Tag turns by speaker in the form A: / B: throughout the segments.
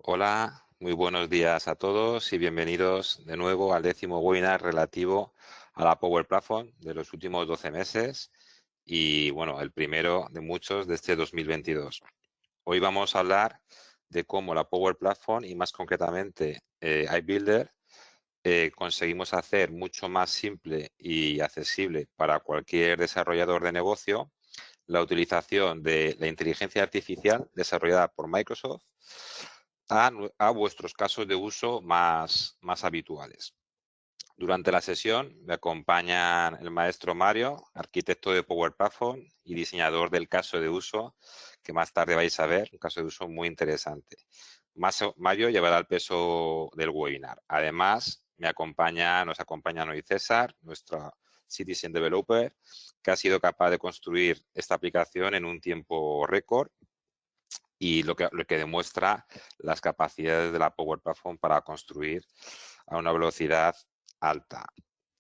A: Hola, muy buenos días a todos y bienvenidos de nuevo al 10º webinar relativo a la Power Platform de los últimos 12 meses y, bueno, el primero de muchos de este 2022. Hoy vamos a hablar de cómo la Power Platform y más concretamente iBuilder conseguimos hacer mucho más simple y accesible para cualquier desarrollador de negocio la utilización de la inteligencia artificial desarrollada por Microsoft a vuestros casos de uso más habituales. Durante la sesión me acompañan el maestro Mario, arquitecto de Power Platform y diseñador del caso de uso, que más tarde vais a ver, un caso de uso muy interesante. Mario llevará el peso del webinar. Además, nos acompaña hoy César, nuestro Citizen Developer, que ha sido capaz de construir esta aplicación en un tiempo récord y lo que demuestra las capacidades de la Power Platform para construir a una velocidad alta.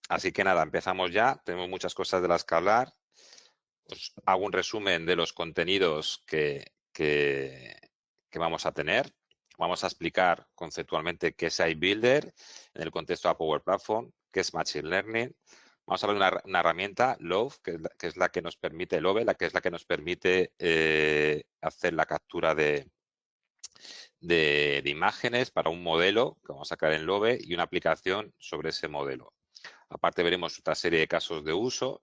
A: Así que nada, empezamos ya. Tenemos muchas cosas de las que hablar. Os hago un resumen de los contenidos que vamos a tener. Vamos a explicar conceptualmente qué es iBuilder en el contexto de la Power Platform, qué es Machine Learning. Vamos a hablar de una herramienta, Love, que es la que nos permite, que es la que nos permite hacer la captura de imágenes para un modelo que vamos a sacar en Love y una aplicación sobre ese modelo. Aparte veremos otra serie de casos de uso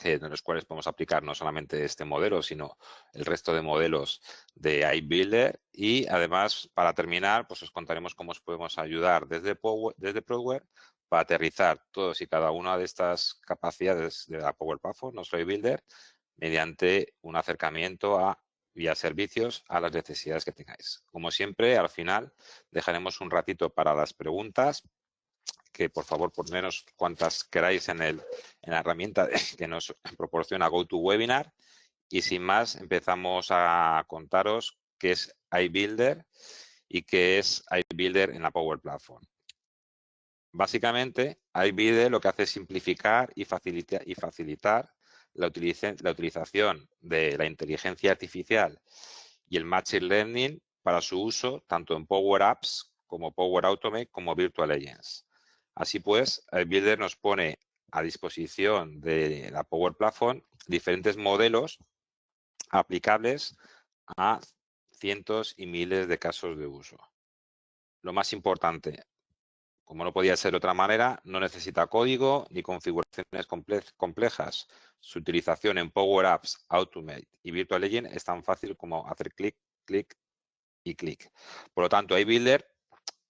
A: en los cuales podemos aplicar no solamente este modelo, sino el resto de modelos de iBuilder. Y además, para terminar, pues os contaremos cómo os podemos ayudar desde Power para aterrizar todos y cada una de estas capacidades de la Power Platform, nuestro iBuilder, mediante un acercamiento vía servicios a las necesidades que tengáis. Como siempre, al final dejaremos un ratito para las preguntas, que por favor poneros cuantas queráis en la herramienta que nos proporciona GoToWebinar. Y sin más, empezamos a contaros qué es iBuilder y qué es iBuilder en la Power Platform. Básicamente, iBuilder lo que hace es simplificar y facilitar la utilización de la inteligencia artificial y el Machine Learning para su uso tanto en Power Apps como Power Automate como Virtual Agents. Así pues, iBuilder nos pone a disposición de la Power Platform diferentes modelos aplicables a cientos y miles de casos de uso. Lo más importante, como no podía ser de otra manera, no necesita código ni configuraciones complejas. Su utilización en Power Apps, Automate y Virtual Agent es tan fácil como hacer clic, clic y clic. Por lo tanto, iBuilder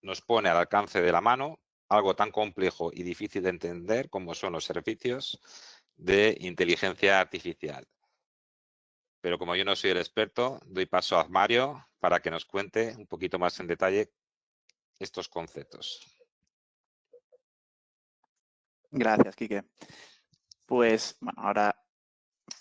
A: nos pone al alcance de la mano algo tan complejo y difícil de entender como son los servicios de inteligencia artificial. Pero como yo no soy el experto, doy paso a Mario para que nos cuente un poquito más en detalle estos conceptos.
B: Gracias, Quique. Pues, bueno, ahora,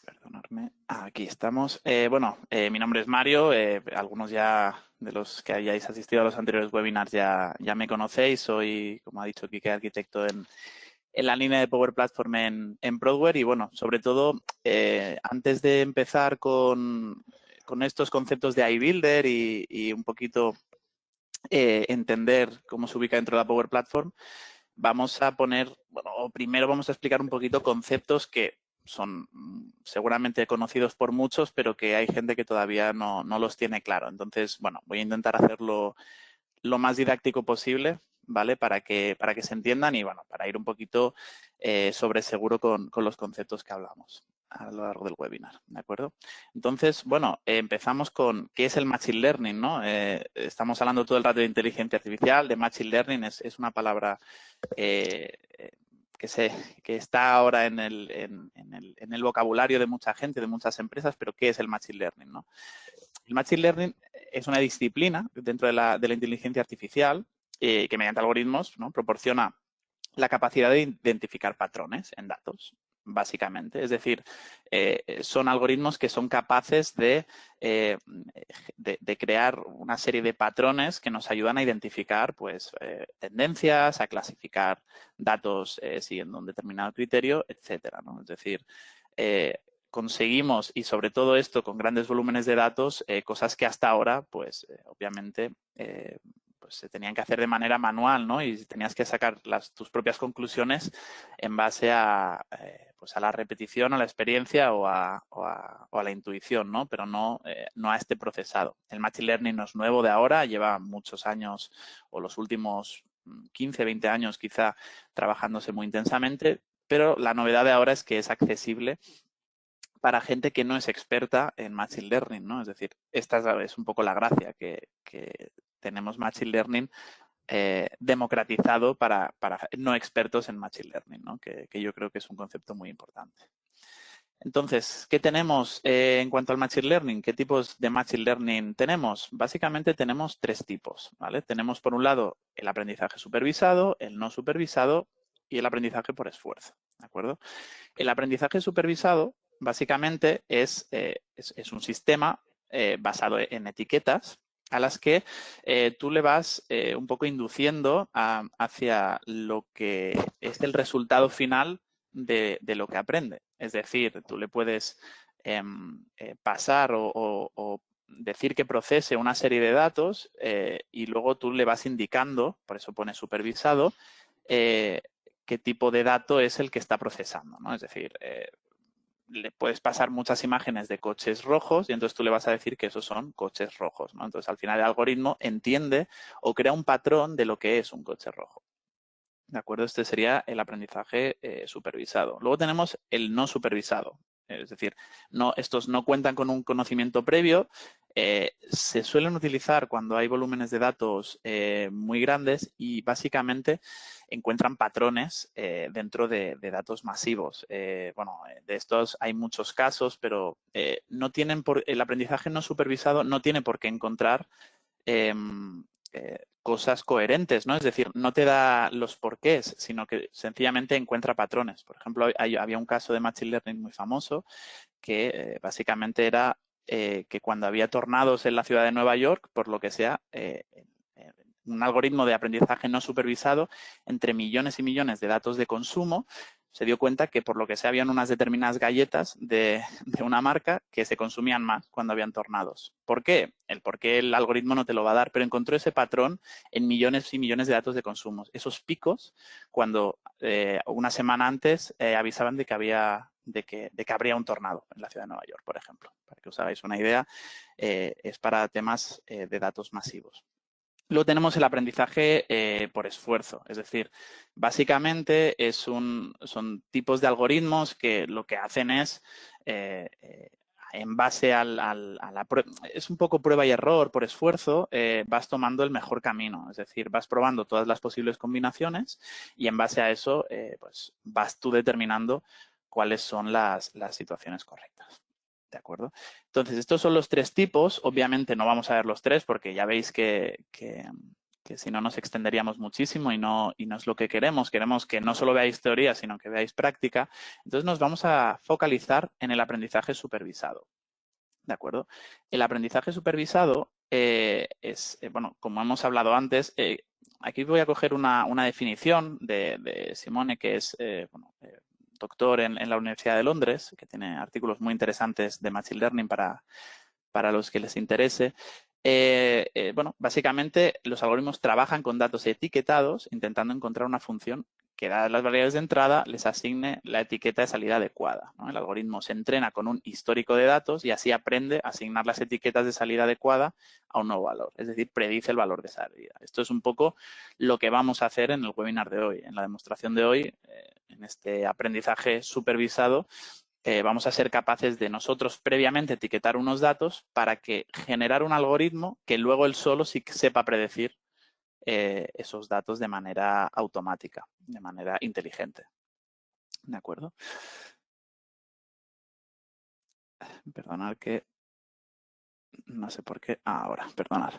B: perdonadme, aquí estamos. Mi nombre es Mario. Algunos ya de los que hayáis asistido a los anteriores webinars ya me conocéis. Soy, como ha dicho Quique, arquitecto en la línea de Power Platform en Prodware. Y, bueno, sobre todo, antes de empezar con estos conceptos de iBuilder y un poquito entender cómo se ubica dentro de la Power Platform, vamos a poner, bueno, primero vamos a explicar un poquito conceptos que son seguramente conocidos por muchos, pero que hay gente que todavía no los tiene claro. Entonces, bueno, voy a intentar hacerlo lo más didáctico posible, ¿vale? Para que se entiendan y, bueno, para ir un poquito sobre seguro con los conceptos que hablamos a lo largo del webinar, ¿de acuerdo? Entonces, bueno, empezamos con qué es el Machine Learning, ¿no? Estamos hablando todo el rato de inteligencia artificial, de Machine Learning, es una palabra que está ahora en el vocabulario de mucha gente, de muchas empresas, pero ¿qué es el Machine Learning, no? El Machine Learning es una disciplina dentro de la inteligencia artificial que mediante algoritmos, ¿no?, proporciona la capacidad de identificar patrones en datos, básicamente. Es decir, son algoritmos que son capaces de crear una serie de patrones que nos ayudan a identificar, pues, tendencias, a clasificar datos siguiendo un determinado criterio, etcétera, ¿no? Es decir, conseguimos, y sobre todo esto con grandes volúmenes de datos, cosas que hasta ahora, pues obviamente, pues se tenían que hacer de manera manual, ¿no? Y tenías que sacar tus propias conclusiones en base a, pues a la repetición, a la experiencia o a la intuición, ¿no? Pero no a este procesado. El Machine Learning no es nuevo de ahora, lleva muchos años o los últimos 15, 20 años quizá trabajándose muy intensamente, pero la novedad de ahora es que es accesible para gente que no es experta en Machine Learning, ¿no? Es decir, esta es un poco la gracia, que tenemos Machine Learning democratizado para no expertos en Machine Learning, ¿no? Que yo creo que es un concepto muy importante. Entonces, ¿qué tenemos en cuanto al Machine Learning? ¿Qué tipos de Machine Learning tenemos? Básicamente tenemos 3 tipos, ¿vale? Tenemos, por un lado, el aprendizaje supervisado, el no supervisado y el aprendizaje por esfuerzo, ¿de acuerdo? El aprendizaje supervisado, básicamente, es un sistema basado en etiquetas a las que tú le vas un poco induciendo hacia lo que es el resultado final de lo que aprende. Es decir, tú le puedes pasar o decir que procese una serie de datos y luego tú le vas indicando, por eso pone supervisado, qué tipo de dato es el que está procesando, ¿no? Es decir, le puedes pasar muchas imágenes de coches rojos y entonces tú le vas a decir que esos son coches rojos, ¿no? Entonces, al final el algoritmo entiende o crea un patrón de lo que es un coche rojo. ¿De acuerdo? Este sería el aprendizaje supervisado. Luego tenemos el no supervisado. Es decir, estos no cuentan con un conocimiento previo. Se suelen utilizar cuando hay volúmenes de datos muy grandes y básicamente encuentran patrones dentro de datos masivos. Bueno, de estos hay muchos casos, pero el aprendizaje no supervisado no tiene por qué encontrar cosas coherentes, ¿no? Es decir, no te da los porqués, sino que sencillamente encuentra patrones. Por ejemplo, había un caso de Machine Learning muy famoso que básicamente era que cuando había tornados en la ciudad de Nueva York, por lo que sea, un algoritmo de aprendizaje no supervisado entre millones y millones de datos de consumo se dio cuenta que por lo que sea habían unas determinadas galletas de una marca que se consumían más cuando habían tornados. ¿Por qué? El por qué el algoritmo no te lo va a dar, pero encontró ese patrón en millones y millones de datos de consumo. Esos picos, cuando una semana antes avisaban de que habría un tornado en la ciudad de Nueva York, por ejemplo. Para que os hagáis una idea, es para temas de datos masivos. Luego tenemos el aprendizaje por esfuerzo, es decir, básicamente son tipos de algoritmos que lo que hacen es, en base es un poco prueba y error por esfuerzo, vas tomando el mejor camino, es decir, vas probando todas las posibles combinaciones y en base a eso, pues vas tú determinando cuáles son las situaciones correctas. ¿De acuerdo? Entonces, estos son los 3 tipos. Obviamente no vamos a ver los 3 porque ya veis que si no nos extenderíamos muchísimo y no es lo que queremos. Queremos que no solo veáis teoría, sino que veáis práctica. Entonces, nos vamos a focalizar en el aprendizaje supervisado. ¿De acuerdo? El aprendizaje supervisado es, bueno, como hemos hablado antes, aquí voy a coger una definición de Simone, que es, doctor en la Universidad de Londres, que tiene artículos muy interesantes de Machine Learning para los que les interese. Bueno, básicamente los algoritmos trabajan con datos etiquetados intentando encontrar una función que, dadas las variables de entrada, les asigne la etiqueta de salida adecuada, ¿no? El algoritmo se entrena con un histórico de datos y así aprende a asignar las etiquetas de salida adecuada a un nuevo valor, es decir, predice el valor de salida. Esto es un poco lo que vamos a hacer en el webinar de hoy, en la demostración de hoy, en este aprendizaje supervisado. Vamos a ser capaces de nosotros previamente etiquetar unos datos para que generar un algoritmo que luego él solo sí que sepa predecir esos datos de manera automática, de manera inteligente. ¿De acuerdo? Perdonad que no sé por qué. Ahora, perdonad.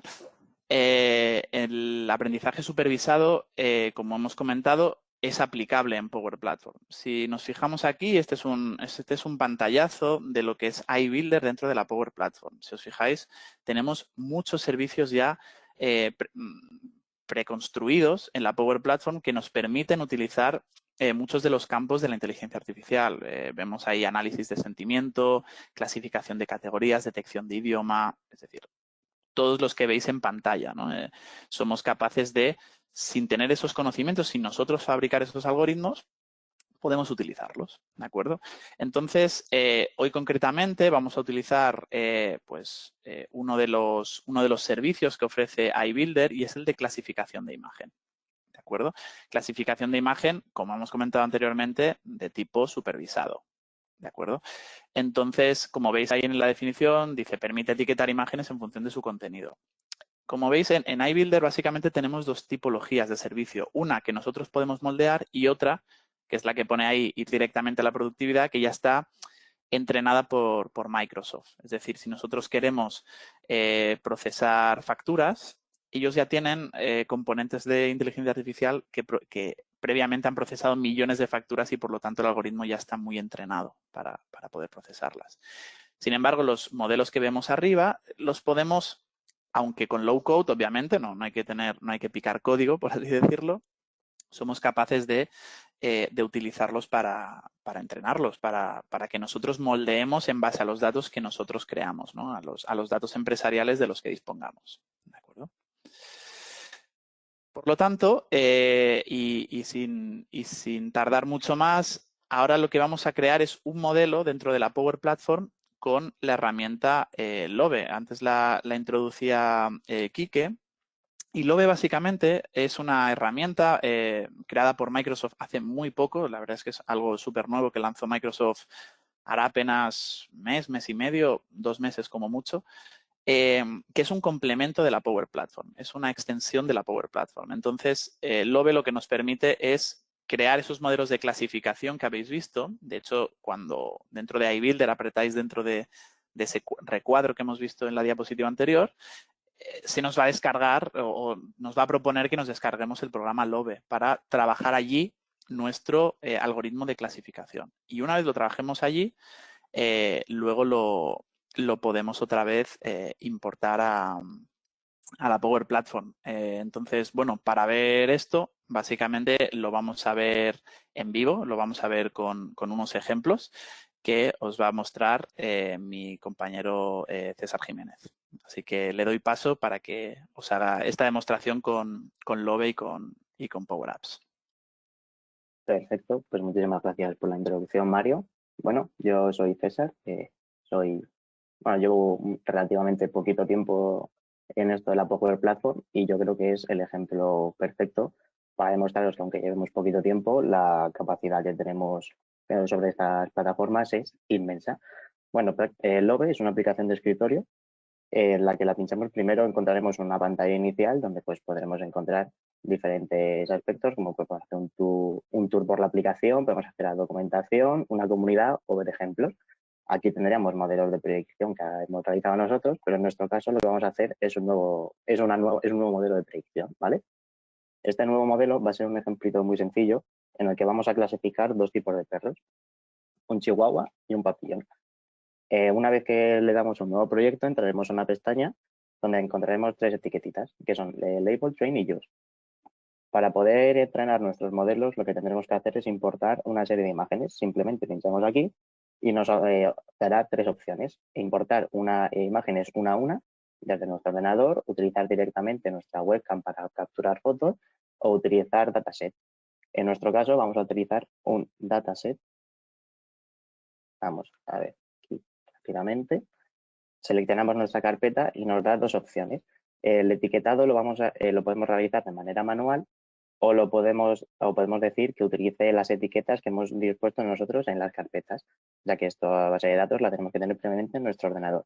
B: El aprendizaje supervisado, como hemos comentado, es aplicable en Power Platform. Si nos fijamos aquí, este es un pantallazo de lo que es iBuilder dentro de la Power Platform. Si os fijáis, tenemos muchos servicios ya preconstruidos en la Power Platform que nos permiten utilizar muchos de los campos de la inteligencia artificial. Vemos ahí análisis de sentimiento, clasificación de categorías, detección de idioma, es decir, todos los que veis en pantalla, ¿no? Somos capaces de, sin tener esos conocimientos, sin nosotros fabricar esos algoritmos, podemos utilizarlos, ¿de acuerdo? Entonces, hoy concretamente vamos a utilizar uno de los servicios que ofrece iBuilder y es el de clasificación de imagen. ¿De acuerdo? Clasificación de imagen, como hemos comentado anteriormente, de tipo supervisado. ¿De acuerdo? Entonces, como veis ahí en la definición, dice permite etiquetar imágenes en función de su contenido. Como veis, en iBuilder básicamente tenemos dos tipologías de servicio. Una que nosotros podemos moldear y otra, que es la que pone ahí ir directamente a la productividad, que ya está entrenada por Microsoft. Es decir, si nosotros queremos procesar facturas, ellos ya tienen componentes de inteligencia artificial que previamente han procesado millones de facturas y por lo tanto el algoritmo ya está muy entrenado para poder procesarlas. Sin embargo, los modelos que vemos arriba los podemos, aunque con low code, obviamente, no hay que picar código, por así decirlo, somos capaces de utilizarlos para entrenarlos, para que nosotros moldeemos en base a los datos que nosotros creamos, ¿no? A los datos empresariales de los que dispongamos. ¿De acuerdo? Por lo tanto, sin tardar mucho más, ahora lo que vamos a crear es un modelo dentro de la Power Platform con la herramienta Lobe. Antes la introducía Quique. Y Lobe básicamente es una herramienta creada por Microsoft hace muy poco. La verdad es que es algo súper nuevo que lanzó Microsoft hará apenas mes y medio, 2 meses como mucho, que es un complemento de la Power Platform. Es una extensión de la Power Platform. Entonces, Lobe lo que nos permite es crear esos modelos de clasificación que habéis visto. De hecho, cuando dentro de iBuilder apretáis dentro de ese recuadro que hemos visto en la diapositiva anterior, se nos va a descargar o nos va a proponer que nos descarguemos el programa Lobe para trabajar allí nuestro algoritmo de clasificación. Y una vez lo trabajemos allí, luego lo podemos otra vez importar a la Power Platform. Entonces, bueno, para ver esto, básicamente lo vamos a ver en vivo, lo vamos a ver con unos ejemplos que os va a mostrar mi compañero César Jiménez. Así que le doy paso para que os haga esta demostración con Lobe y con Power Apps.
C: Perfecto, pues muchísimas gracias por la introducción, Mario. Bueno, yo soy César, llevo relativamente poquito tiempo en esto de la Power Platform y yo creo que es el ejemplo perfecto para demostraros que aunque llevemos poquito tiempo, la capacidad que tenemos sobre estas plataformas es inmensa. Bueno, Lobe es una aplicación de escritorio en la que la pinchamos primero encontraremos una pantalla inicial donde pues podremos encontrar diferentes aspectos como podemos hacer un tour por la aplicación, podemos hacer la documentación, una comunidad o ver ejemplos. Aquí tendríamos modelos de predicción que hemos realizado nosotros, pero en nuestro caso lo que vamos a hacer es un nuevo modelo de predicción, ¿vale? Este nuevo modelo va a ser un ejemplito muy sencillo en el que vamos a clasificar dos tipos de perros, un chihuahua y un papillón. Una vez que le damos un nuevo proyecto, entraremos en una pestaña donde encontraremos 3 etiquetitas, que son Label, Train y Use. Para poder entrenar nuestros modelos, lo que tendremos que hacer es importar una serie de imágenes. Simplemente pinchamos aquí y nos dará 3 opciones. Importar imágenes una a una desde nuestro ordenador, utilizar directamente nuestra webcam para capturar fotos o utilizar dataset. En nuestro caso vamos a utilizar un dataset. Vamos a ver aquí rápidamente. Seleccionamos nuestra carpeta y nos da 2 opciones. El etiquetado lo podemos realizar de manera manual o podemos decir que utilice las etiquetas que hemos dispuesto nosotros en las carpetas, ya que esta base de datos la tenemos que tener previamente en nuestro ordenador.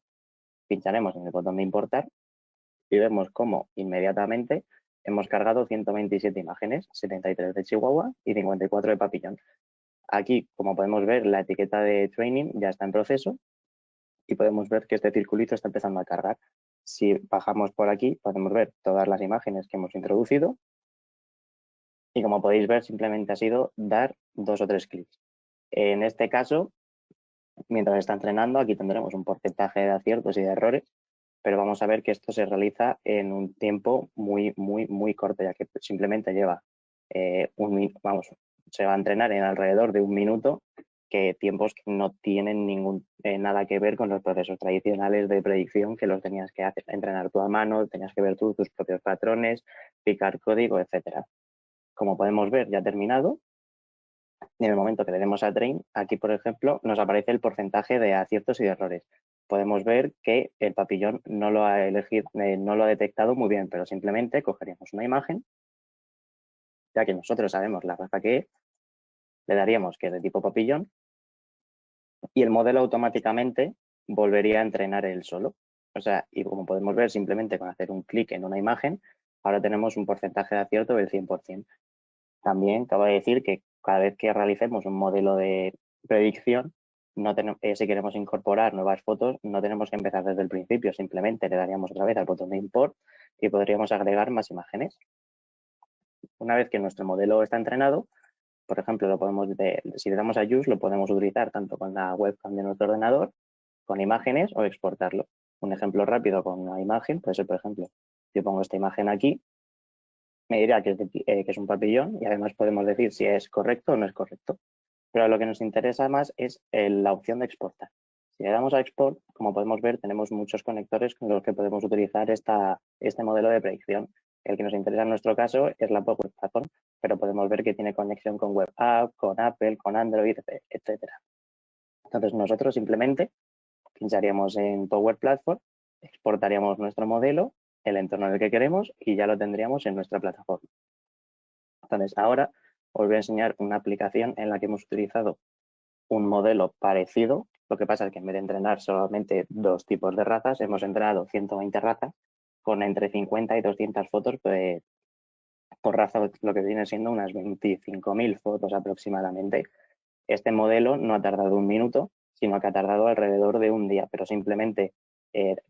C: Pincharemos en el botón de importar y vemos cómo inmediatamente hemos cargado 127 imágenes, 73 de Chihuahua y 54 de papillón. Aquí, como podemos ver, la etiqueta de training ya está en proceso y podemos ver que este circulito está empezando a cargar. Si bajamos por aquí, podemos ver todas las imágenes que hemos introducido y como podéis ver, simplemente ha sido dar 2 o 3 clics. En este caso, mientras está entrenando, aquí tendremos un porcentaje de aciertos y de errores, pero vamos a ver que esto se realiza en un tiempo muy corto, ya que simplemente lleva se va a entrenar en alrededor de 1 minuto, que tiempos que no tienen nada que ver con los procesos tradicionales de predicción que los tenías que entrenar tú a mano, tenías que ver tú tus propios patrones, picar código, etcétera. Como podemos ver, ya ha terminado. Y en el momento que le demos a Train, aquí, por ejemplo, nos aparece el porcentaje de aciertos y de errores. Podemos ver que el papillón no lo ha elegido, no lo ha detectado muy bien, pero simplemente cogeríamos una imagen, ya que nosotros sabemos la raza que es, le daríamos que es de tipo papillón y el modelo automáticamente volvería a entrenar él solo. O sea, y como podemos ver, simplemente con hacer un clic en una imagen, ahora tenemos un porcentaje de acierto del 100%. También cabe decir que cada vez que realicemos un modelo de predicción, no si queremos incorporar nuevas fotos, no tenemos que empezar desde el principio, simplemente le daríamos otra vez al botón de import y podríamos agregar más imágenes. Una vez que nuestro modelo está entrenado, por ejemplo, si le damos a Use, lo podemos utilizar tanto con la webcam de nuestro ordenador, con imágenes o exportarlo. Un ejemplo rápido con una imagen puede ser, por ejemplo, yo pongo esta imagen aquí, me dirá que es un papillón y además podemos decir si es correcto o no es correcto. Pero lo que nos interesa más es la opción de exportar. Si le damos a export, como podemos ver, tenemos muchos conectores con los que podemos utilizar este modelo de predicción. El que nos interesa en nuestro caso es la Power Platform, pero podemos ver que tiene conexión con Web App, con Apple, con Android, etc. Entonces nosotros simplemente pincharíamos en Power Platform, exportaríamos nuestro modelo, el entorno en el que queremos y ya lo tendríamos en nuestra plataforma. Entonces ahora os voy a enseñar una aplicación en la que hemos utilizado un modelo parecido. Lo que pasa es que en vez de entrenar solamente 2 tipos de razas, hemos entrenado 120 razas con entre 50 y 200 fotos por raza, lo que viene siendo unas 25.000 fotos aproximadamente. Este modelo no ha tardado 1 minuto, sino que ha tardado alrededor de 1 día, pero simplemente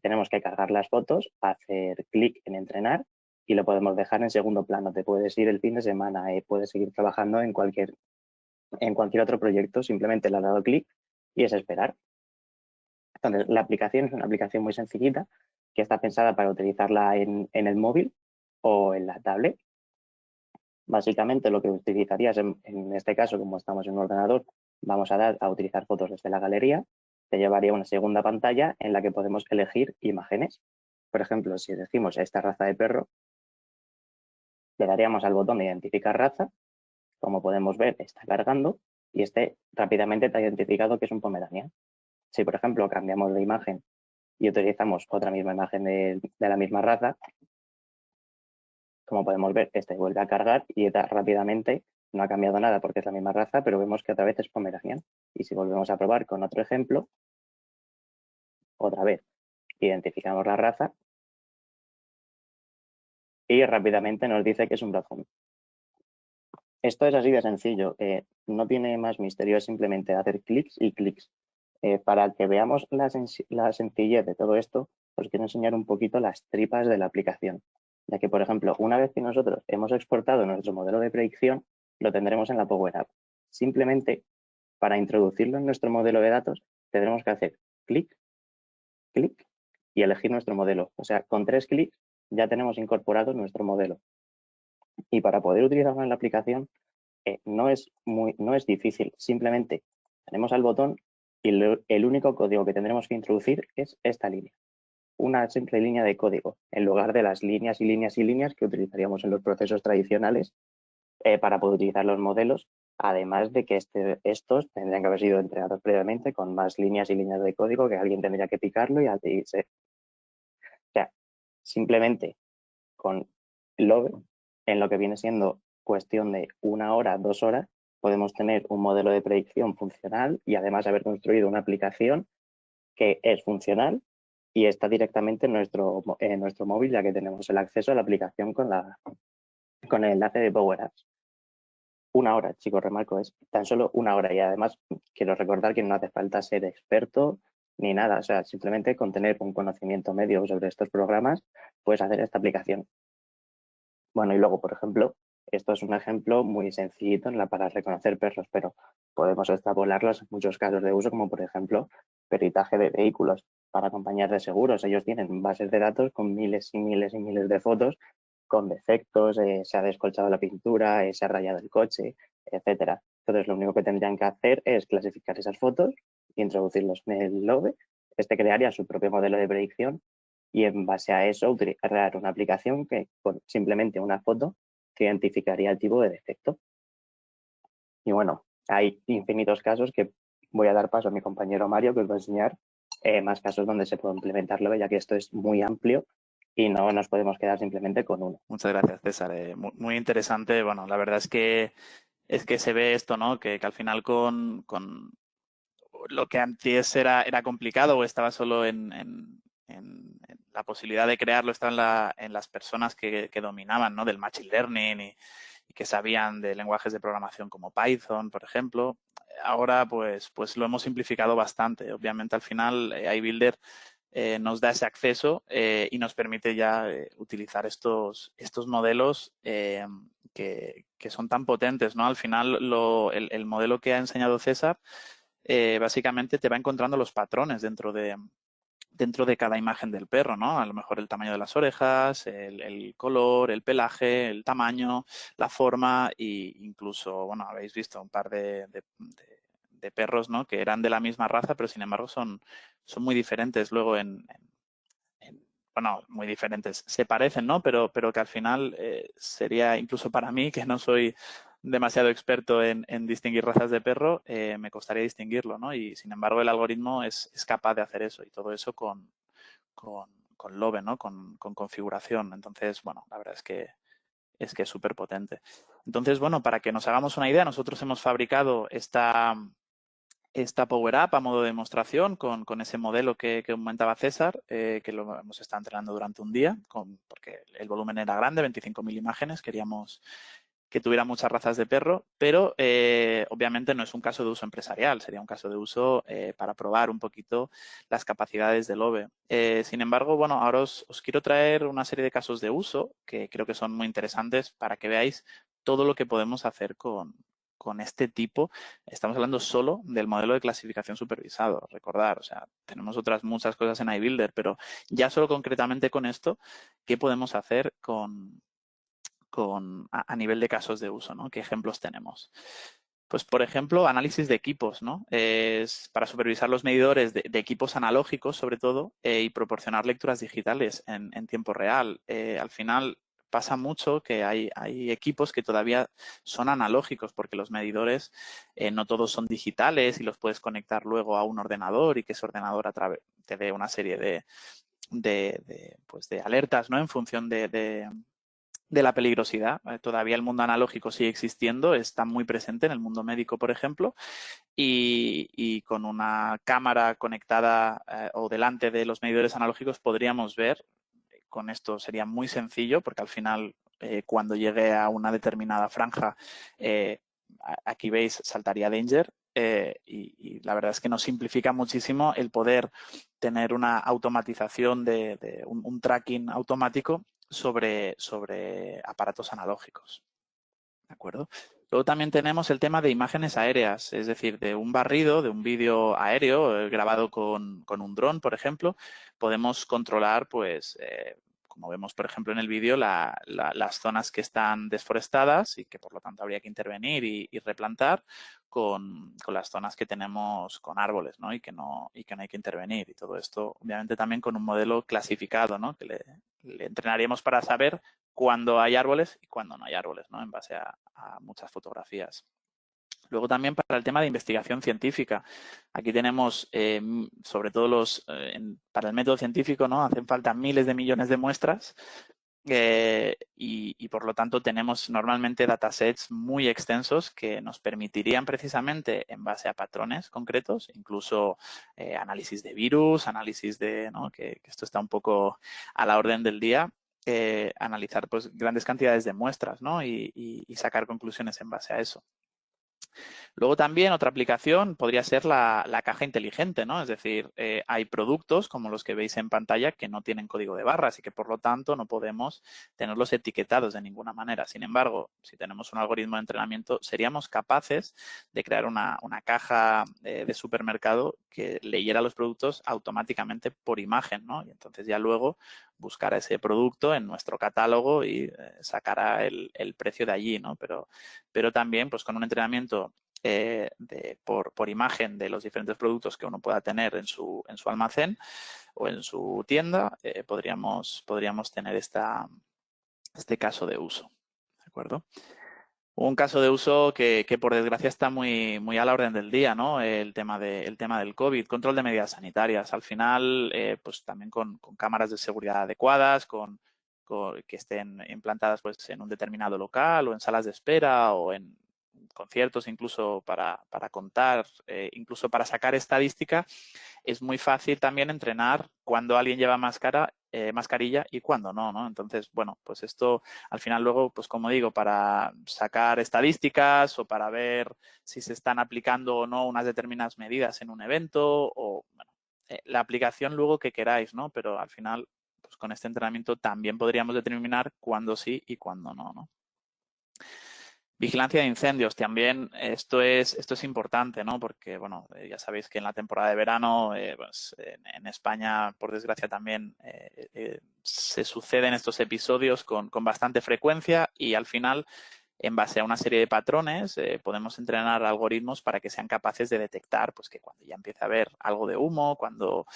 C: tenemos que cargar las fotos, hacer clic en entrenar y lo podemos dejar en segundo plano. Te puedes ir el fin de semana, puedes seguir trabajando en cualquier otro proyecto, simplemente le has dado clic y es esperar. Entonces, la aplicación es una aplicación muy sencillita que está pensada para utilizarla en el móvil o en la tablet. Básicamente lo que utilizarías en este caso, como estamos en un ordenador, vamos a dar a utilizar fotos desde la galería, te llevaría a una segunda pantalla en la que podemos elegir imágenes. Por ejemplo, si decimos esta raza de perro, le daríamos al botón de identificar raza, como podemos ver está cargando y este rápidamente te ha identificado que es un Pomeranian. Si, por ejemplo, cambiamos de imagen y utilizamos otra misma imagen de la misma raza, como podemos ver, este vuelve a cargar y rápidamente no ha cambiado nada porque es la misma raza, pero vemos que otra vez es Pomeranian. Y si volvemos a probar con otro ejemplo, otra vez identificamos la raza y rápidamente nos dice que es un Bloodhound. Esto es así de sencillo, no tiene más misterio, es simplemente hacer clics y clics. Para que veamos la sencillez de todo esto, os quiero enseñar un poquito las tripas de la aplicación. Ya que, por ejemplo, una vez que nosotros hemos exportado nuestro modelo de predicción, lo tendremos en la Power App. Simplemente, para introducirlo en nuestro modelo de datos, tendremos que hacer clic, clic y elegir nuestro modelo. O sea, con 3 clics ya tenemos incorporado nuestro modelo. Y para poder utilizarlo en la aplicación, no es difícil. Simplemente tenemos al botón y el único código que tendremos que introducir es esta línea. Una simple línea de código, en lugar de las líneas y líneas y líneas que utilizaríamos en los procesos tradicionales para poder utilizar los modelos, además de que estos tendrían que haber sido entrenados previamente con más líneas y líneas de código que alguien tendría que picarlo y adherirse. O sea, simplemente con Love, en lo que viene siendo cuestión de 1 hora, 2 horas, podemos tener un modelo de predicción funcional y además haber construido una aplicación que es funcional y está directamente en nuestro móvil, ya que tenemos el acceso a la aplicación con el enlace de Power Apps. 1 hora, chicos, remarco, es tan solo 1 hora y además quiero recordar que no hace falta ser experto ni nada, o sea, simplemente con tener un conocimiento medio sobre estos programas puedes hacer esta aplicación. Bueno, y luego, por ejemplo, esto es un ejemplo muy sencillito para reconocer perros, pero podemos extrapolarlos en muchos casos de uso, como por ejemplo, peritaje de vehículos para compañías de seguros. Ellos tienen bases de datos con miles y miles y miles de fotos con defectos, se ha descolchado la pintura, se ha rayado el coche. etcétera. Entonces, lo único que tendrían que hacer es clasificar esas fotos e introducirlos en el LOVE. Este crearía su propio modelo de predicción y en base a eso crear una aplicación que con simplemente una foto que identificaría el tipo de defecto. Y bueno, hay infinitos casos que voy a dar paso a mi compañero Mario, que os va a enseñar más casos donde se puede implementarlo, ya que esto es muy amplio y no nos podemos quedar simplemente con uno.
B: Muchas gracias, César. Muy interesante. Bueno, la verdad es que se ve esto, ¿no? Que al final con lo que antes era complicado o estaba solo en la posibilidad de crearlo, estaba en las personas que dominaban, ¿no? Del machine learning y que sabían de lenguajes de programación como Python, por ejemplo. Ahora, pues lo hemos simplificado bastante. Obviamente, al final, iBuilder nos da ese acceso y nos permite ya utilizar estos modelos que son tan potentes, ¿no? Al final, el modelo que ha enseñado César básicamente te va encontrando los patrones dentro de cada imagen del perro, ¿no? A lo mejor el tamaño de las orejas, el color, el pelaje, el tamaño, la forma e incluso, bueno, habéis visto un par de perros, ¿no? Que eran de la misma raza, pero sin embargo son muy diferentes luego bueno, muy diferentes. Se parecen, ¿no? Pero que al final sería, incluso para mí, que no soy demasiado experto en distinguir razas de perro, me costaría distinguirlo, ¿no? Y sin embargo el algoritmo es capaz de hacer eso y todo eso con Love, ¿no? Con configuración. Entonces, bueno, la verdad es que es súper potente. Entonces, bueno, para que nos hagamos una idea, nosotros hemos fabricado esta Power Up a modo de demostración con ese modelo que comentaba César, que lo hemos estado entrenando durante un día, porque el volumen era grande, 25.000 imágenes, queríamos que tuviera muchas razas de perro, pero obviamente no es un caso de uso empresarial, sería un caso de uso para probar un poquito las capacidades del OVE. Sin embargo, bueno, ahora os quiero traer una serie de casos de uso que creo que son muy interesantes para que veáis todo lo que podemos hacer con este tipo. Estamos hablando solo del modelo de clasificación supervisado, recordar, o sea, tenemos otras muchas cosas en iBuilder, pero ya solo concretamente con esto, ¿qué podemos hacer a nivel de casos de uso, ¿no? ¿Qué ejemplos tenemos? Pues, por ejemplo, análisis de equipos, ¿no? Es para supervisar los medidores de equipos analógicos, sobre todo, y proporcionar lecturas digitales en tiempo real. Al final, pasa mucho que hay equipos que todavía son analógicos porque los medidores no todos son digitales y los puedes conectar luego a un ordenador y que ese ordenador te dé una serie de alertas, ¿no? En función de la peligrosidad. Todavía el mundo analógico sigue existiendo, está muy presente en el mundo médico, por ejemplo, y con una cámara conectada o delante de los medidores analógicos podríamos ver, con esto sería muy sencillo, porque al final cuando llegue a una determinada franja, aquí veis, saltaría Danger, y la verdad es que nos simplifica muchísimo el poder tener una automatización de un tracking automático sobre aparatos analógicos. ¿De acuerdo? Luego también tenemos el tema de imágenes aéreas, es decir, de un barrido, de un vídeo aéreo grabado con un dron, por ejemplo, podemos controlar, pues, como vemos, por ejemplo, en el vídeo, las zonas que están desforestadas y que, por lo tanto, habría que intervenir y replantar con las zonas que tenemos con árboles, ¿no? Y que no hay que intervenir. Y todo esto, obviamente, también con un modelo clasificado, ¿no? Que le entrenaríamos para saber cuándo hay árboles y cuándo no hay árboles, ¿no? En base a muchas fotografías. Luego también para el tema de investigación científica. Aquí tenemos, sobre todo para el método científico, ¿no? Hacen falta miles de millones de muestras y por lo tanto tenemos normalmente datasets muy extensos que nos permitirían precisamente en base a patrones concretos, incluso análisis de virus, análisis ¿no? que esto está un poco a la orden del día, analizar pues grandes cantidades de muestras, ¿no? y sacar conclusiones en base a eso. Luego también otra aplicación podría ser la caja inteligente, ¿no? Es decir, hay productos como los que veis en pantalla que no tienen código de barras y que por lo tanto no podemos tenerlos etiquetados de ninguna manera. Sin embargo, si tenemos un algoritmo de entrenamiento, seríamos capaces de crear una caja de supermercado que leyera los productos automáticamente por imagen, ¿no? Y entonces ya luego buscara ese producto en nuestro catálogo y sacara el precio de allí, ¿no? Pero también, pues con un entrenamiento por imagen de los diferentes productos que uno pueda tener en su almacén o en su tienda, podríamos tener este caso de uso, ¿de acuerdo? Un caso de uso que por desgracia está muy a la orden del día, ¿no? El tema del COVID, control de medidas sanitarias. Al final, pues también con cámaras de seguridad adecuadas, que estén implantadas pues en un determinado local o en salas de espera o en conciertos incluso para contar, incluso para sacar estadística, es muy fácil también entrenar cuando alguien lleva mascarilla y cuando no, ¿no? Entonces, bueno, pues esto al final luego, pues como digo, para sacar estadísticas o para ver si se están aplicando o no unas determinadas medidas en un evento o, bueno, la aplicación luego que queráis, ¿no? Pero al final, pues con este entrenamiento también podríamos determinar cuándo sí y cuándo no, ¿no? Vigilancia de incendios, también esto es importante, ¿no? Porque, bueno, ya sabéis que en la temporada de verano, pues, en España, por desgracia, también se suceden estos episodios con bastante frecuencia y al final, en base a una serie de patrones, podemos entrenar algoritmos para que sean capaces de detectar pues, que cuando ya empieza a haber algo de humo, cuando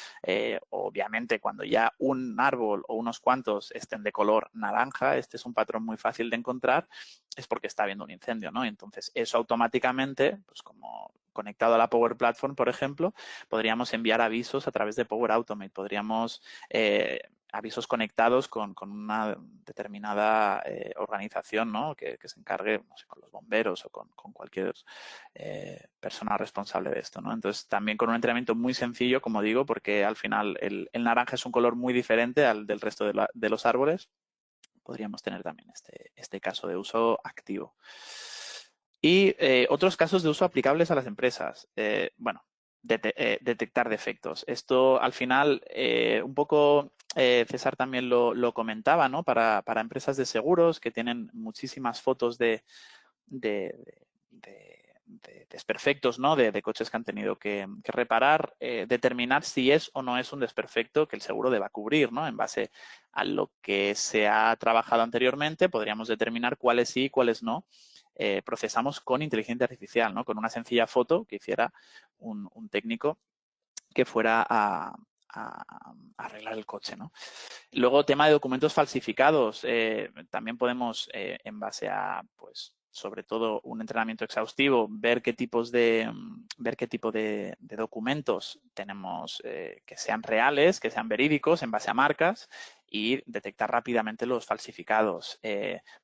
B: obviamente cuando ya un árbol o unos cuantos estén de color naranja, este es un patrón muy fácil de encontrar, es porque está habiendo un incendio, ¿no? Entonces, eso automáticamente, pues como conectado a la Power Platform, por ejemplo, podríamos enviar avisos a través de Power Automate, podríamos avisos conectados con una determinada organización, ¿no? que se encargue, no sé, con los bomberos o con cualquier persona responsable de esto, ¿no? Entonces, también con un entrenamiento muy sencillo, como digo, porque al final el naranja es un color muy diferente al del resto de los árboles, podríamos tener también este caso de uso activo. Y otros casos de uso aplicables a las empresas. Bueno, detectar defectos. Esto al final, un poco César también lo comentaba, ¿no? Para empresas de seguros que tienen muchísimas fotos de desperfectos, ¿no? De coches que han tenido que reparar, determinar si es o no es un desperfecto que el seguro deba cubrir, ¿no? En base a lo que se ha trabajado anteriormente, podríamos determinar cuáles sí y cuáles no. Procesamos con inteligencia artificial, ¿no? Con una sencilla foto que hiciera un técnico que fuera a arreglar el coche, ¿no? Luego, tema de documentos falsificados. También podemos, en base a, pues, sobre todo un entrenamiento exhaustivo, ver qué tipo de documentos tenemos que sean reales, que sean verídicos en base a marcas y detectar rápidamente los falsificados.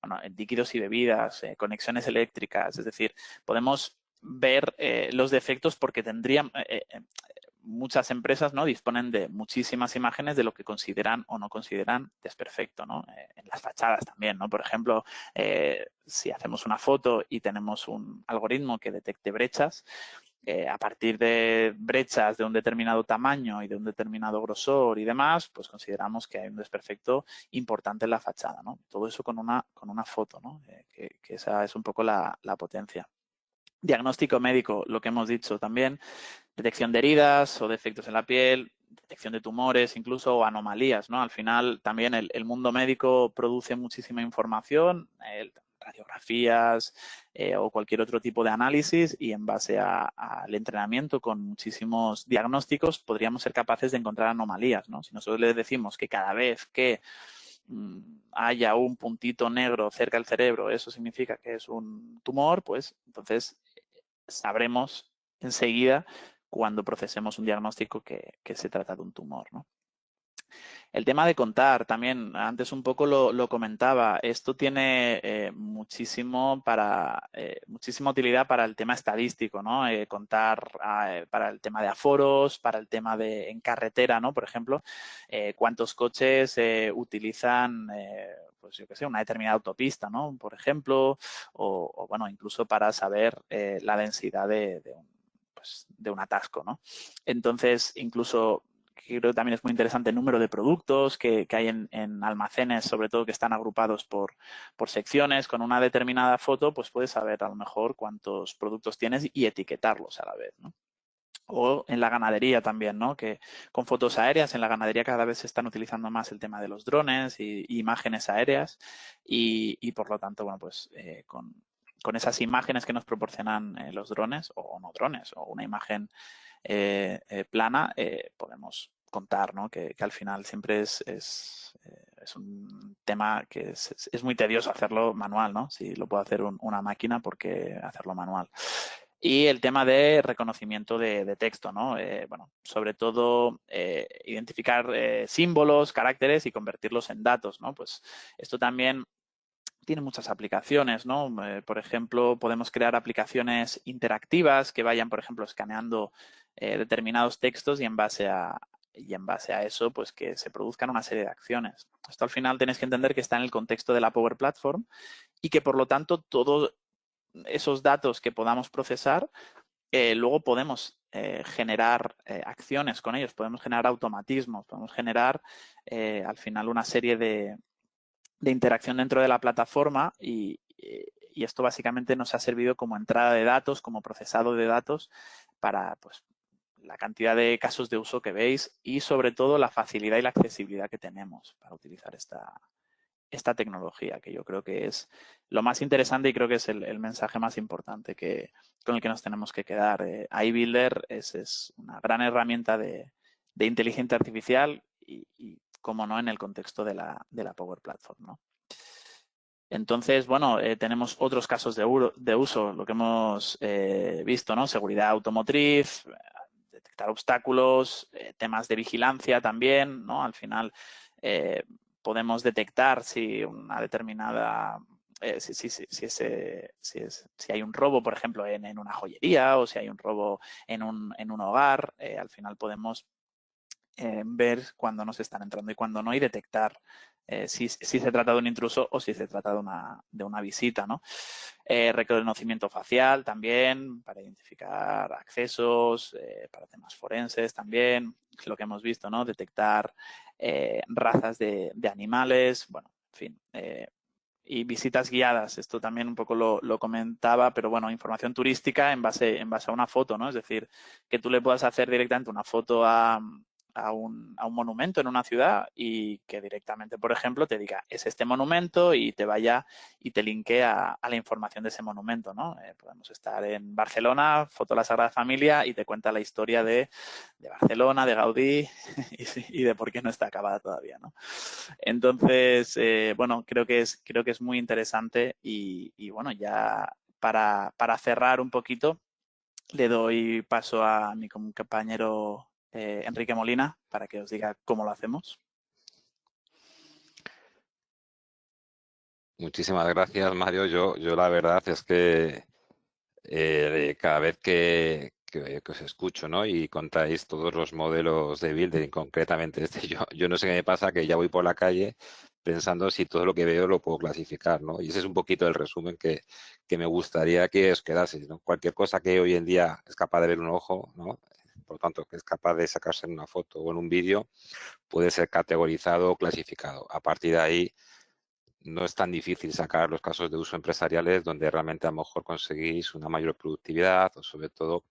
B: Bueno, líquidos y bebidas, conexiones eléctricas, es decir, podemos ver los defectos porque tendrían muchas empresas, ¿no? Disponen de muchísimas imágenes de lo que consideran o no consideran desperfecto, ¿no? En las fachadas también, ¿no? Por ejemplo, si hacemos una foto y tenemos un algoritmo que detecte brechas, a partir de brechas de un determinado tamaño y de un determinado grosor y demás, pues consideramos que hay un desperfecto importante en la fachada, ¿no? Todo eso con una foto, ¿no? Que esa es un poco la potencia. Diagnóstico médico, lo que hemos dicho también, detección de heridas o defectos en la piel, detección de tumores, incluso o anomalías, ¿no? Al final también el mundo médico produce muchísima información, radiografías o cualquier otro tipo de análisis y en base al entrenamiento con muchísimos diagnósticos podríamos ser capaces de encontrar anomalías, ¿no? Si nosotros les decimos que cada vez que haya un puntito negro cerca del cerebro, eso significa que es un tumor, pues entonces sabremos enseguida cuando procesemos un diagnóstico que se trata de un tumor, ¿no? El tema de contar, también antes un poco lo comentaba, esto tiene muchísima utilidad para el tema estadístico, ¿no? Contar para el tema de aforos, para el tema de en carretera, ¿no? Por ejemplo, cuántos coches utilizan pues yo qué sé, una determinada autopista, ¿no? Por ejemplo, o bueno, incluso para saber la densidad de un atasco, ¿no? Entonces, incluso creo que también es muy interesante el número de productos que hay en almacenes, sobre todo que están agrupados por secciones. Con una determinada foto, pues puedes saber a lo mejor cuántos productos tienes y etiquetarlos a la vez, ¿no? O en la ganadería también, ¿no? Que con fotos aéreas, en la ganadería cada vez se están utilizando más el tema de los drones y imágenes aéreas y por lo tanto, bueno, pues con esas imágenes que nos proporcionan los drones o no drones o una imagen plana, podemos contar, ¿no? Que al final siempre es un tema que es muy tedioso hacerlo manual, ¿no? Si lo puede hacer una máquina, ¿por qué hacerlo manual? Y el tema de reconocimiento de texto, ¿no? Bueno, sobre todo identificar símbolos, caracteres y convertirlos en datos, ¿no? Pues esto también tiene muchas aplicaciones, ¿no? Por ejemplo, podemos crear aplicaciones interactivas que vayan, por ejemplo, escaneando determinados textos y en base a eso, pues que se produzcan una serie de acciones. Esto al final tenéis que entender que está en el contexto de la Power Platform y que por lo tanto todos esos datos que podamos procesar, luego podemos generar acciones con ellos, podemos generar automatismos, podemos generar al final una serie de interacción dentro de la plataforma y esto básicamente nos ha servido como entrada de datos, como procesado de datos para pues, la cantidad de casos de uso que veis y sobre todo la facilidad y la accesibilidad que tenemos para utilizar esta tecnología, que yo creo que es lo más interesante y creo que es el mensaje más importante con el que nos tenemos que quedar. iBuilder es una gran herramienta de inteligencia artificial y como no, en el contexto de la Power Platform, ¿no? Entonces, bueno, tenemos otros casos de uso, lo que hemos visto, ¿no? Seguridad automotriz, detectar obstáculos, temas de vigilancia también, ¿no? Al final podemos detectar si una determinada, si hay un robo, por ejemplo, en una joyería o si hay un robo en un hogar, al final podemos ver cuándo nos están entrando y cuándo no y detectar si se trata de un intruso o si se trata de una visita, ¿no? Reconocimiento facial también para identificar accesos, para temas forenses también, lo que hemos visto, ¿no? Detectar razas de animales, bueno, en fin. Y visitas guiadas, esto también un poco lo comentaba, pero bueno, información turística en base a una foto, ¿no? Es decir, que tú le puedas hacer directamente una foto a un monumento en una ciudad y que directamente, por ejemplo, te diga, es este monumento y te vaya y te linkee a la información de ese monumento, ¿no? Podemos estar en Barcelona, foto de la Sagrada Familia y te cuenta la historia de Barcelona, de Gaudí y de por qué no está acabada todavía, ¿no? Entonces, bueno, creo que es muy interesante y bueno, ya para cerrar un poquito, le doy paso a mi compañero Enrique Molina para que os diga cómo lo hacemos.
A: Muchísimas gracias, Mario. Yo la verdad es que cada vez que os escucho, ¿no? Y contáis todos los modelos de building, concretamente yo no sé qué me pasa, que ya voy por la calle pensando si todo lo que veo lo puedo clasificar, ¿no? Y ese es un poquito el resumen que me gustaría que os quedase, ¿no? Cualquier cosa que hoy en día es capaz de ver un ojo, ¿no? Por lo tanto, que es capaz de sacarse en una foto o en un vídeo, puede ser categorizado o clasificado. A partir de ahí, no es tan difícil sacar los casos de uso empresariales donde realmente a lo mejor conseguís una mayor productividad o sobre todo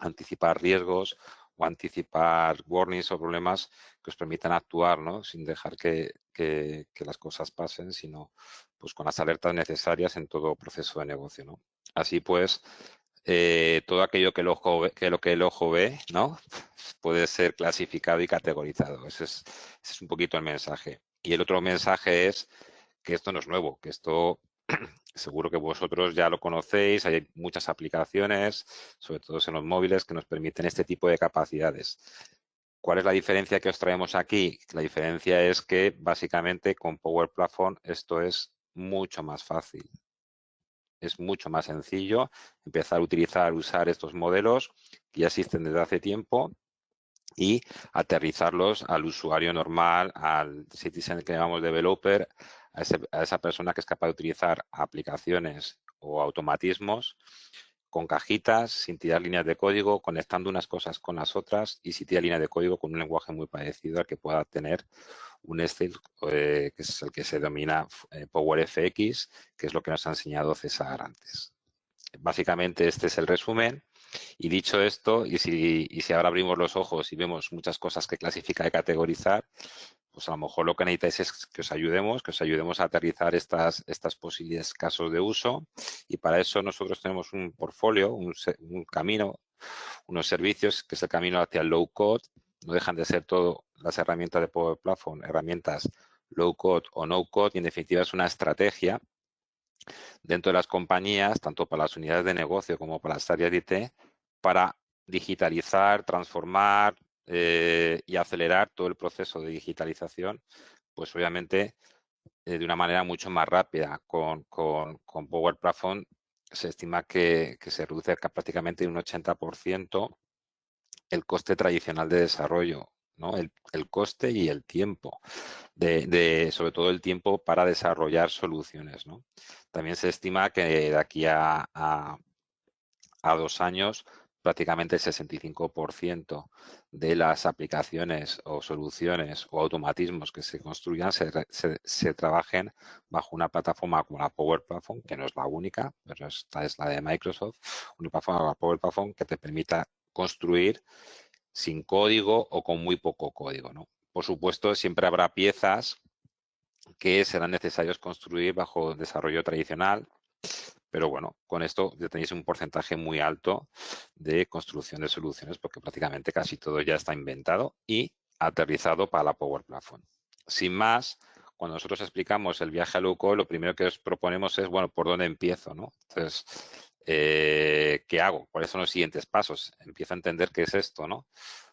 A: anticipar riesgos o anticipar warnings o problemas que os permitan actuar, ¿no? Sin dejar que las cosas pasen, sino pues con las alertas necesarias en todo proceso de negocio, ¿no? Así pues, todo aquello que el ojo ve, ¿no? Puede ser clasificado y categorizado. Ese es un poquito el mensaje. Y el otro mensaje es que esto no es nuevo, que esto seguro que vosotros ya lo conocéis, hay muchas aplicaciones, sobre todo en los móviles, que nos permiten este tipo de capacidades. ¿Cuál es la diferencia que os traemos aquí? La diferencia es que básicamente con Power Platform esto es mucho más fácil. Es mucho más sencillo empezar a usar estos modelos que ya existen desde hace tiempo y aterrizarlos al usuario normal, al citizen que llamamos developer, a esa persona que es capaz de utilizar aplicaciones o automatismos con cajitas, sin tirar líneas de código, conectando unas cosas con las otras y sin tirar líneas de código con un lenguaje muy parecido al que pueda tener un Excel, que es el que se denomina PowerFX, que es lo que nos ha enseñado César antes. Básicamente este es el resumen. Y dicho esto, y si ahora abrimos los ojos y vemos muchas cosas que clasificar y categorizar, pues a lo mejor lo que necesitáis es que os ayudemos a aterrizar estas posibles casos de uso. Y para eso nosotros tenemos un portfolio, un camino, unos servicios, que es el camino hacia el low code. No dejan de ser todo las herramientas de Power Platform, herramientas low code o no code, y en definitiva es una estrategia dentro de las compañías, tanto para las unidades de negocio como para las áreas de IT, para digitalizar, transformar y acelerar todo el proceso de digitalización, pues obviamente de una manera mucho más rápida. Con Power Platform se estima que se reduce prácticamente un 80% el coste tradicional de desarrollo, ¿no? El coste y el tiempo, sobre todo el tiempo para desarrollar soluciones, ¿no? También se estima que de aquí a 2 años prácticamente el 65% de las aplicaciones o soluciones o automatismos que se construyan se trabajen bajo una plataforma como la Power Platform, que no es la única, pero esta es la de Microsoft, una plataforma, la Power Platform, que te permita construir sin código o con muy poco código, ¿no? Por supuesto, siempre habrá piezas que serán necesarios construir bajo desarrollo tradicional, pero bueno, con esto ya tenéis un porcentaje muy alto de construcción de soluciones, porque prácticamente casi todo ya está inventado y aterrizado para la Power Platform. Sin más, cuando nosotros explicamos el viaje a low code, lo primero que os proponemos es, bueno, ¿por dónde empiezo, no? Entonces, ¿qué hago? ¿Cuáles son los siguientes pasos? Empiezo a entender qué es esto, ¿no?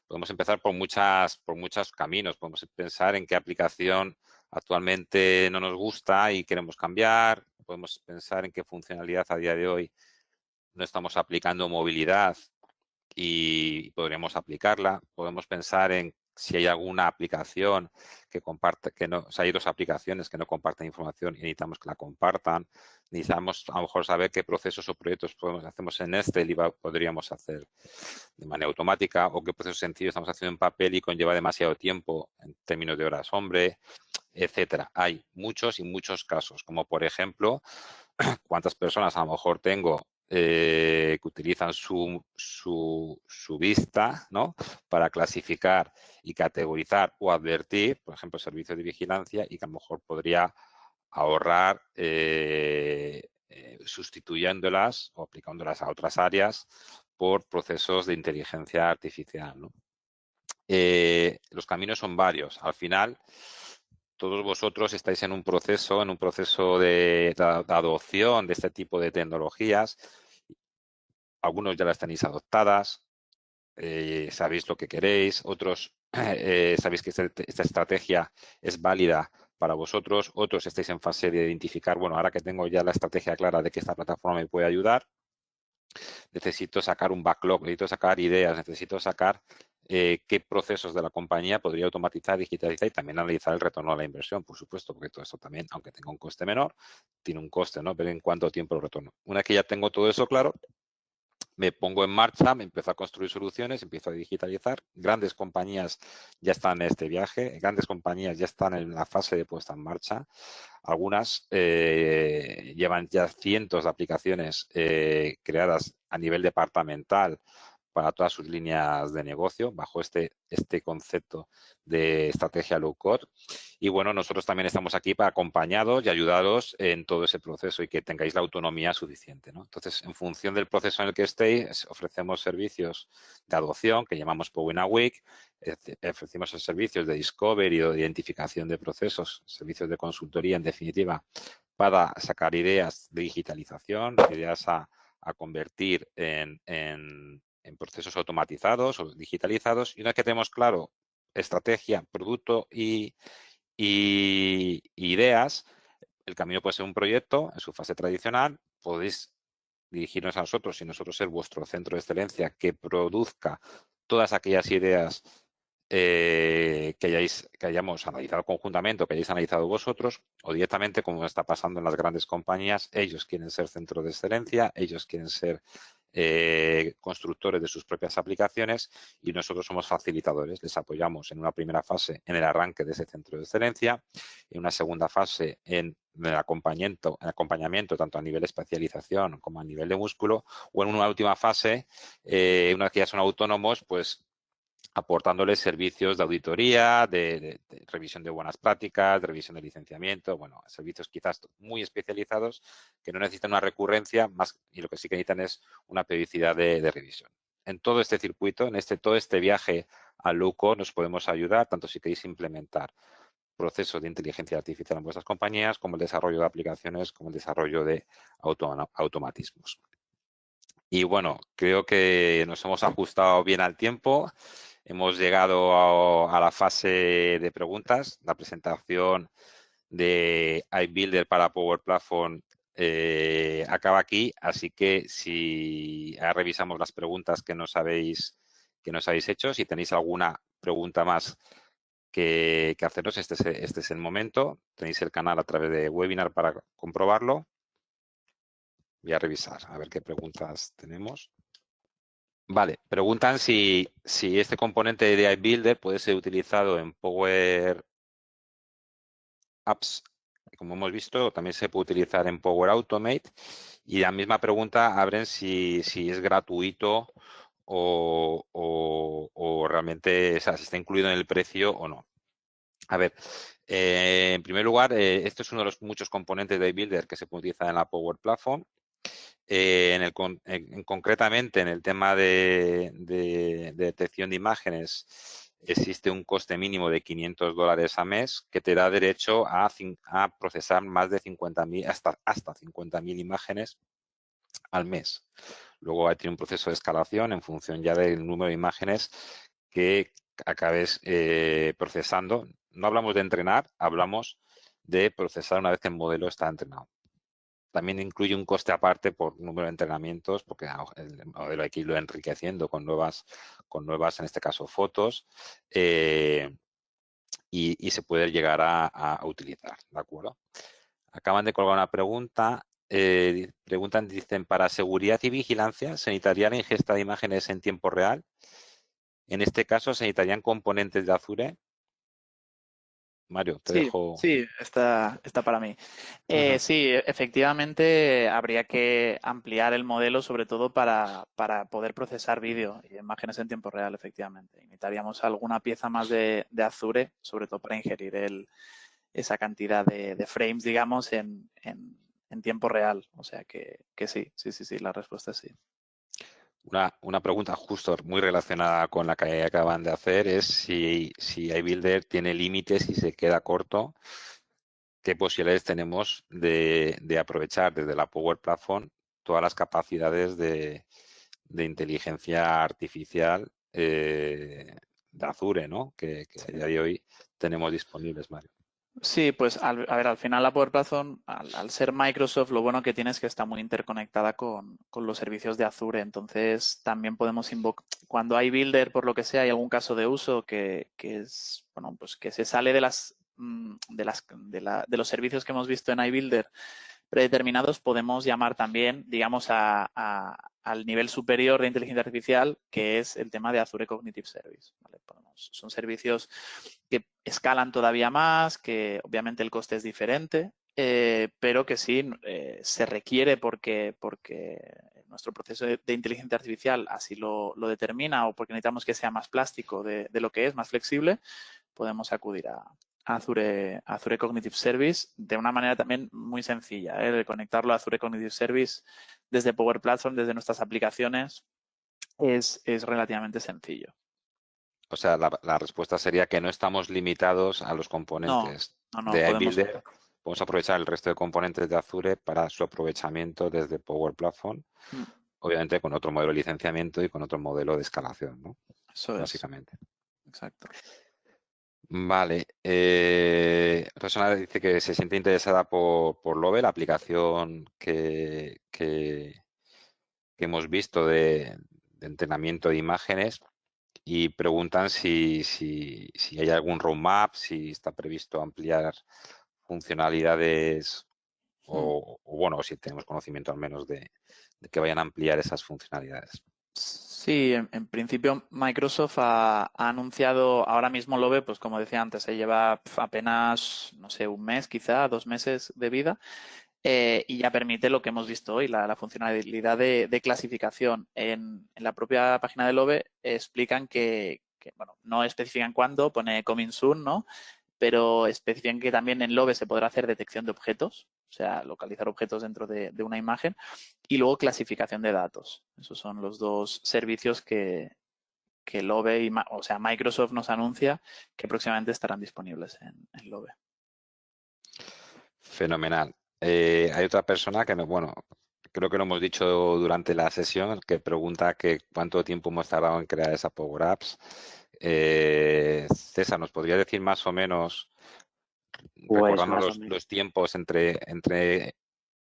A: Podemos empezar por muchos caminos. Podemos pensar en qué aplicación actualmente no nos gusta y queremos cambiar. Podemos pensar en qué funcionalidad a día de hoy no estamos aplicando movilidad y podríamos aplicarla. Podemos pensar en si hay alguna aplicación que comparte, si hay 2 aplicaciones que no comparten información y necesitamos que la compartan. Necesitamos a lo mejor saber qué procesos o proyectos hacemos en y podríamos hacer de manera automática, o qué procesos sencillos estamos haciendo en papel y conlleva demasiado tiempo en términos de horas hombre, etcétera. Hay muchos y muchos casos, como por ejemplo, cuántas personas a lo mejor tengo que utilizan su vista, ¿no?, para clasificar y categorizar o advertir, por ejemplo, servicios de vigilancia, y que a lo mejor podría ahorrar sustituyéndolas o aplicándolas a otras áreas por procesos de inteligencia artificial, ¿no? Los caminos son varios. Al final, todos vosotros estáis en un proceso de adopción de este tipo de tecnologías. Algunos ya las tenéis adoptadas, sabéis lo que queréis, otros sabéis que esta estrategia es válida para vosotros, otros estáis en fase de identificar, bueno, ahora que tengo ya la estrategia clara de que esta plataforma me puede ayudar, necesito sacar un backlog, necesito sacar ideas, necesito sacar qué procesos de la compañía podría automatizar, digitalizar y también analizar el retorno a la inversión, por supuesto, porque todo esto también, aunque tenga un coste menor, tiene un coste, ¿no? Ver en cuánto tiempo el retorno. Una vez que ya tengo todo eso claro, me pongo en marcha, me empiezo a construir soluciones, empiezo a digitalizar. Grandes compañías ya están en este viaje, grandes compañías ya están en la fase de puesta en marcha. Algunas llevan ya cientos de aplicaciones creadas a nivel departamental para todas sus líneas de negocio bajo este concepto de estrategia low code. Y bueno, nosotros también estamos aquí para acompañaros y ayudaros en todo ese proceso y que tengáis la autonomía suficiente, ¿no? Entonces, en función del proceso en el que estéis, ofrecemos servicios de adopción que llamamos Power Week, ofrecemos servicios de discovery o de identificación de procesos, servicios de consultoría, en definitiva, para sacar ideas de digitalización, ideas a convertir en procesos automatizados o digitalizados. Y una vez que tenemos claro estrategia, producto y ideas, el camino puede ser un proyecto en su fase tradicional. Podéis dirigirnos a nosotros y nosotros ser vuestro centro de excelencia que produzca todas aquellas ideas que hayamos analizado conjuntamente o que hayáis analizado vosotros, o directamente, como está pasando en las grandes compañías, ellos quieren ser centro de excelencia, ellos quieren ser constructores de sus propias aplicaciones y nosotros somos facilitadores. Les apoyamos en una primera fase en el arranque de ese centro de excelencia, en una segunda fase en el acompañamiento tanto a nivel de especialización como a nivel de músculo, o en una última fase, una vez que ya son autónomos, pues aportándoles servicios de auditoría, de revisión de buenas prácticas, de revisión de licenciamiento, bueno, servicios quizás muy especializados que no necesitan una recurrencia más y lo que sí que necesitan es una periodicidad de revisión. En todo este circuito, en todo este viaje al low-code nos podemos ayudar, tanto si queréis implementar procesos de inteligencia artificial en vuestras compañías, como el desarrollo de aplicaciones, como el desarrollo de automatismos. Y bueno, creo que nos hemos ajustado bien al tiempo. Hemos llegado a la fase de preguntas. La presentación de iBuilder para Power Platform acaba aquí. Así que si ahora revisamos las preguntas que nos habéis hecho, si tenéis alguna pregunta más que haceros, este es el momento. Tenéis el canal a través de webinar para comprobarlo. Voy a revisar a ver qué preguntas tenemos. Vale, preguntan si este componente de iBuilder puede ser utilizado en Power Apps, como hemos visto, también se puede utilizar en Power Automate. Y la misma pregunta abren si es gratuito o realmente, o sea, si está incluido en el precio o no. A ver, en primer lugar, este es uno de los muchos componentes de iBuilder que se puede utilizar en la Power Platform. Concretamente, en el tema de detección de imágenes, existe un coste mínimo de $500 a mes que te da derecho a procesar más de 50.000, hasta 50.000 imágenes al mes. Luego tiene un proceso de escalación en función ya del número de imágenes que acabes procesando. No hablamos de entrenar, hablamos de procesar una vez que el modelo está entrenado. También incluye un coste aparte por número de entrenamientos, porque el modelo hay que irlo enriqueciendo con nuevas, en este caso, fotos, y se puede llegar a utilizar, ¿de acuerdo? Acaban de colgar una pregunta. Dicen, para seguridad y vigilancia, ¿se necesitaría la ingesta de imágenes en tiempo real? En este caso, ¿se necesitarían componentes de Azure? Mario, te dejo.
B: Sí, está para mí.
A: Ajá.
B: Sí, efectivamente habría que ampliar el modelo, sobre todo para poder procesar vídeo y imágenes en tiempo real, efectivamente. Necesitaríamos alguna pieza más de Azure, sobre todo para ingerir esa cantidad de frames, digamos, en tiempo real. O sea que sí, la respuesta es sí.
A: Una pregunta justo muy relacionada con la que acaban de hacer es si iBuilder tiene límites y se queda corto, ¿qué posibilidades tenemos de aprovechar desde la Power Platform todas las capacidades de inteligencia artificial de Azure, ¿no? Que a día de hoy tenemos disponibles, Mario?
B: Sí, pues a ver, al final la Power Platform, al ser Microsoft, lo bueno que tiene es que está muy interconectada con los servicios de Azure. Entonces, también podemos invocar, cuando hay builder, por lo que sea, hay algún caso de uso que es, bueno, pues que se sale de los servicios que hemos visto en iBuilder predeterminados, podemos llamar también, digamos, al nivel superior de inteligencia artificial, que es el tema de Azure Cognitive Service. ¿Vale? Son servicios que escalan todavía más, que obviamente el coste es diferente, pero que sí se requiere porque nuestro proceso de inteligencia artificial así lo determina o porque necesitamos que sea más plástico de lo que es, más flexible, podemos acudir a Azure Cognitive Service de una manera también muy sencilla, de conectarlo a Azure Cognitive Service desde Power Platform, desde nuestras aplicaciones, es relativamente sencillo.
A: O sea, la respuesta sería que no estamos limitados a los componentes
B: No,
A: de
B: podemos.
A: iBuilder. Podemos aprovechar el resto de componentes de Azure para su aprovechamiento desde Power Platform, obviamente con otro modelo de licenciamiento y con otro modelo de escalación, ¿no?
B: Eso
A: básicamente.
B: Exacto.
A: Vale. Persona dice que se siente interesada por Love, la aplicación que hemos visto de entrenamiento de imágenes, y preguntan si hay algún roadmap, si está previsto ampliar funcionalidades o bueno, si tenemos conocimiento al menos de que vayan a ampliar esas funcionalidades.
B: Sí, en principio Microsoft ha anunciado, ahora mismo lo ve, pues como decía antes, se lleva apenas, no sé, un mes, quizá 2 meses de vida, y ya permite lo que hemos visto hoy, la funcionalidad de clasificación. En la propia página de Love explican bueno, no especifican cuándo, pone coming soon, ¿no? Pero especifican que también en Love se podrá hacer detección de objetos, o sea, localizar objetos dentro de una imagen, y luego clasificación de datos. Esos son los dos servicios que Love o sea, Microsoft nos anuncia que próximamente estarán disponibles en Love.
A: Fenomenal. Hay otra persona que, bueno, creo que lo hemos dicho durante la sesión, que pregunta que cuánto tiempo hemos tardado en crear esa Power Apps. César, ¿nos podría decir más o menos,
C: Pues más o
A: recordarnos
C: menos.
A: los tiempos entre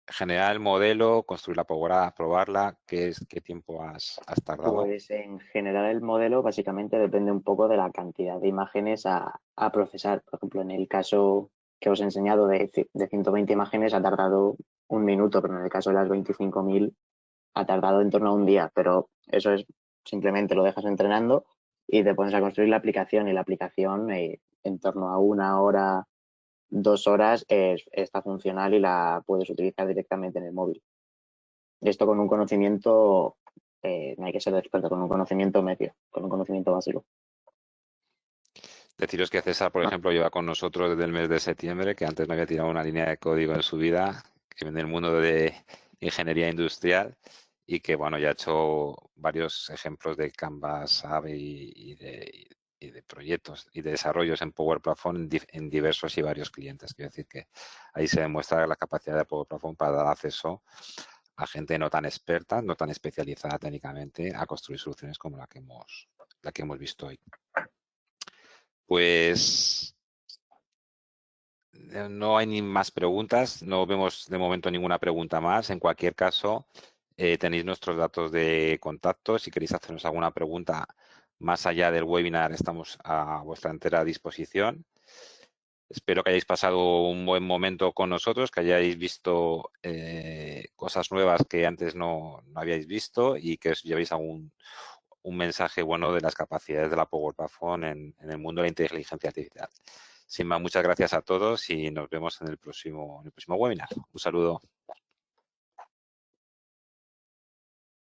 A: generar el modelo, construir la Power App, probarla? ¿Qué tiempo has tardado?
C: Pues en general el modelo básicamente depende un poco de la cantidad de imágenes a procesar. Por ejemplo, en el caso que os he enseñado de 120 imágenes ha tardado un minuto, pero en el caso de las 25.000 ha tardado en torno a un día. Pero eso es simplemente lo dejas entrenando y te pones a construir la aplicación y la aplicación en torno a 1 hora, 2 horas está funcional y la puedes utilizar directamente en el móvil. Esto con un conocimiento, no hay que ser experto, con un conocimiento medio, con un conocimiento básico.
A: Deciros que César, por ejemplo, lleva con nosotros desde el mes de septiembre, que antes no había tirado una línea de código en su vida, que viene del mundo de ingeniería industrial y que, bueno, ya ha hecho varios ejemplos de Canvas App y de proyectos y de desarrollos en Power Platform en diversos y varios clientes. Quiero decir que ahí se demuestra la capacidad de Power Platform para dar acceso a gente no tan experta, no tan especializada técnicamente, a construir soluciones como la que hemos visto hoy. Pues no hay ni más preguntas, no vemos de momento ninguna pregunta más. En cualquier caso, tenéis nuestros datos de contacto. Si queréis hacernos alguna pregunta más allá del webinar, estamos a vuestra entera disposición. Espero que hayáis pasado un buen momento con nosotros, que hayáis visto cosas nuevas que antes no habíais visto y que os llevéis un mensaje bueno de las capacidades de la Power Platform en el mundo de la inteligencia artificial. Sin más, muchas gracias a todos y nos vemos en el próximo webinar. Un saludo.